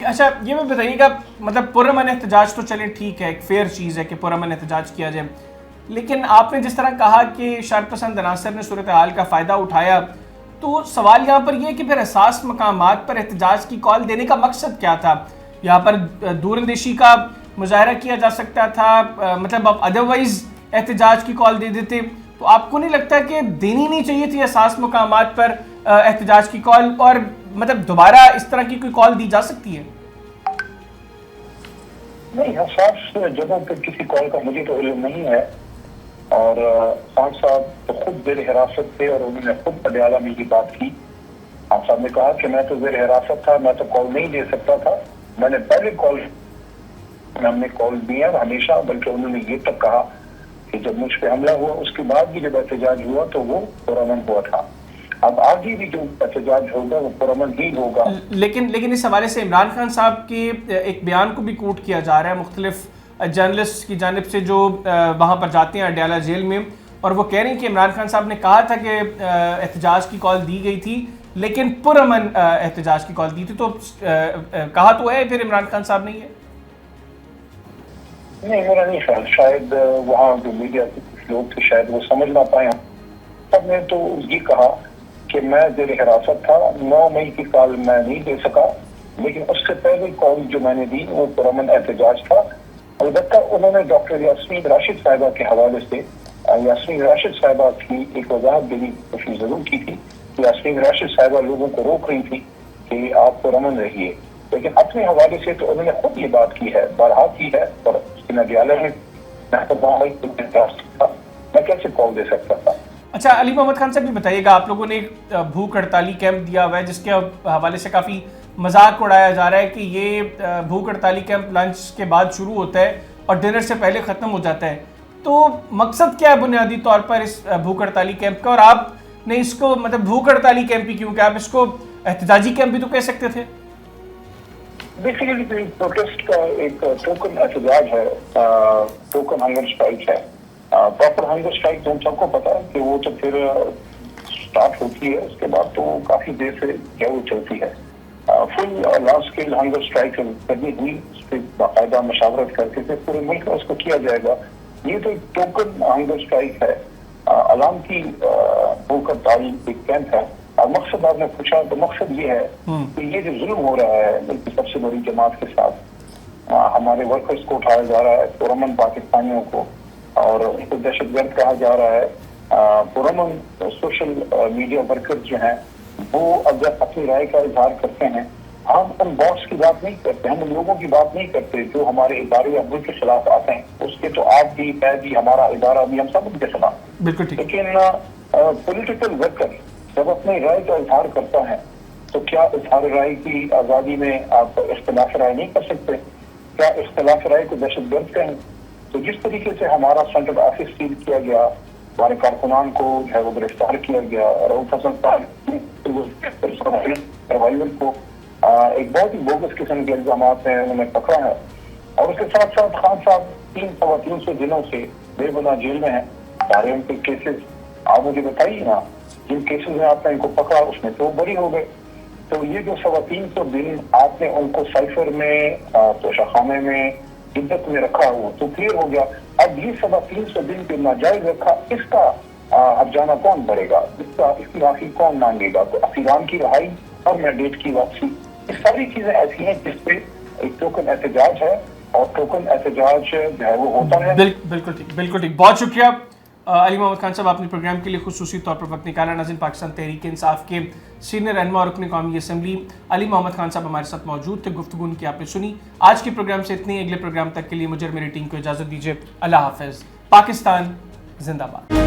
اچھا یہ بھی بتائیے گا، مطلب پرامن احتجاج تو چلیں ٹھیک ہے، ایک فیئر چیز ہے کہ پرامن احتجاج کیا جائے، لیکن آپ نے جس طرح کہا کہ شرپسند عناصر نے صورتحال کا فائدہ اٹھایا، تو سوال یہاں پر یہ کہ پھر حساس مقامات پر احتجاج کی کال دینے کا مقصد کیا تھا؟ یہاں پر دور اندیشی کا مظاہرہ کیا جا سکتا تھا، مطلب آپ ادروائز احتجاج کی کال دے دیتے، تو آپ کو نہیں لگتا کہ دینی نہیں چاہیے تھی حساس مقامات پر احتجاج کی کال، اور مطلب دوبارہ اس طرح کی کوئی کال دی جا سکتی ہے؟ نہیں، حساس جگہوں پہ کسی کال کا مجھے تو علم نہیں ہے، اور خان صاحب تو خود زیر حراست تھے اور انہوں نے خود پٹیالہ میں یہ بات کی. خان صاحب نے کہا کہ میں تو زیر حراست تھا، میں تو کال نہیں دے سکتا تھا. میں نے پہلے ہم نے کال دی ہے ہمیشہ، بلکہ انہوں نے یہ تک کہا کہ جب مجھ پہ حملہ ہوا اس کے بعد بھی جب احتجاج ہوا تو وہ پرامن ہوا تھا. اب آگے بھی جو احتجاج ہوگا وہ پرامن ہی ہوگا. لیکن اس حوالے سے عمران خان صاحب کے ایک بیان کو بھی کوٹ کیا جا رہا ہے مختلف جرنلسٹ کی جانب سے جو وہاں پر جاتے ہیں اڈیالہ جیل میں، اور وہ کہہ رہے ہیں کہ عمران خان صاحب نے کہا تھا کہ احتجاج کی کال دی گئی تھی لیکن پرامن احتجاج کی کال دی تھی. تو کہا تو ہے پھر عمران خان صاحب نہیں ہے؟ نہیں، میرا نہیں خیال. شاید وہاں جو میڈیا کے کچھ لوگ تھے شاید وہ سمجھ نہ پائے. سب نے تو یہ کہا کہ میں زیر حراست تھا، 9 مئی کی کال میں نہیں دے سکا، لیکن اس سے پہلے کال جو میں نے دی وہ پرامن احتجاج تھا. البتہ انہوں نے ڈاکٹر یاسمین راشد صاحبہ کے حوالے سے یاسمین راشد صاحبہ کی ایک وضاحت دینے کی کوشش ضرور کی تھی. یاسمین راشد صاحبہ لوگوں کو روک رہی تھی کہ آپ پرامن رہیے، لیکن اپنے حوالے سے تو انہوں نے خود یہ بات کی ہے، بارہا کی ہے. اور اڈیالہ میں میں کیسے کال دے سکتا تھا؟ اچھا علی محمد خان صاحب بھی بتائیے گا، آپ لوگوں نے ایک بھوک ہڑتالی کیمپ دیا ہوا ہے جس کے حوالے سے کافی مذاق اڑایا جا رہا ہے کہ یہ بھوک ہڑتالی کیمپ لنچ کے بعد شروع ہوتا ہے اور ڈنر سے پہلے ختم ہو جاتا ہے. تو مقصد کیا ہے بنیادی طور پر اس بھوک ہڑتالی کیمپ کا؟ اور آپ نے اس کو مطلب بھوک ہڑتالی کیمپ ہی کیوں کہ آپ اس کو احتجاجی کیمپ بھی تو کہہ سکتے تھے. بیسیکلی پروٹیسٹ کا ایک ٹوکن احتجاج ہے، ٹوکن ہنگر اسٹرائک ہے. پراپر ہنگر اسٹرائک تو ہم سب کو پتا ہے کہ وہ تو پھر اسٹارٹ ہوتی ہے، اس کے بعد تو کافی دیر سے کیا وہ چلتی ہے. فل لارج اسکیل ہنگر اسٹرائک کرنی ہوئی، اس پہ باقاعدہ مشاورت کرتے تھے، پورے ملک میں اس کو کیا جائے گا. یہ تو ایک ٹوکن ہنگر اسٹرائک ہے، عوام کی بھوک ہڑتال ایک کیمپ ہے. مقصد آپ نے پوچھا تو مقصد یہ ہے کہ یہ جو ظلم ہو رہا ہے ملک کی سب سے بڑی جماعت کے ساتھ، ہمارے ورکرز کو اٹھایا جا رہا ہے، پرامن پاکستانیوں کو، اور ان کو دہشت گرد کہا جا رہا ہے. پرامن سوشل میڈیا ورکرز جو ہیں وہ اگر اپنی رائے کا اظہار کرتے ہیں، ہم ان باس کی بات نہیں کرتے، ہم ان لوگوں کی بات نہیں کرتے جو ہمارے ادارے یا ملک کے خلاف آتے ہیں. اس کے تو آپ بھی، میں بھی، ہمارا ادارہ بھی، ہم سب ان کے خلاف. بالکل ٹھیک. لیکن پولیٹیکل ورکر جب اپنی رائے کا اظہار کرتا ہے تو کیا اظہار رائے کی آزادی میں آپ اختلاف رائے نہیں کر سکتے؟ کیا اختلاف رائے کو دہشت گرد کہیں؟ تو جس طریقے سے ہمارا سینٹرل آفس سیل کیا گیا، ہمارے کارکنان کو جو ہے وہ گرفتار کیا گیا، رؤف حسن سروائیول کو ایک بہت ہی بوگس قسم کے الزامات ہیں انہوں نے پکڑا ہے، اور اس کے ساتھ ساتھ خان صاحب 300 دنوں سے بے گناہ جیل میں ہیں. سارے ان کے کیسز آپ مجھے بتائیے نا، جن کیسز میں آپ نے ان کو پکڑا اس میں تو بری ہو گئے. تو یہ جو 350 دن آپ نے ان کو سائفر میں، توشہ خانے میں، عدت میں رکھا ہوا تو کلیئر ہو گیا. اب یہ 350 دن کے ناجائز رکھا، اس کا اب جانا کون بڑھے گا؟ اس کی معافی کون مانگے گا؟ تو اسیران کی رہائی اور مینڈیٹ کی واپسی، یہ ساری چیزیں ایسی ہیں جس پہ ایک ٹوکن احتجاج ہے، اور ٹوکن احتجاج جو ہے وہ ہوتا ہے. بالکل ٹھیک، بالکل ٹھیک. بہت شکریہ علی محمد خان صاحب، آپ نے پروگرام کے لیے خصوصی طور پر وقت نکالا. ناظرین، پاکستان تحریک انصاف کے سینئر رہنما اور رکن قومی اسمبلی علی محمد خان صاحب ہمارے ساتھ موجود تھے. گفتگو ان کی آپ نے سنی. آج کے پروگرام سے اتنی. اگلے پروگرام تک کے لیے مجھے اور میری ٹیم کو اجازت دیجیے. اللہ حافظ. پاکستان زندہ باد.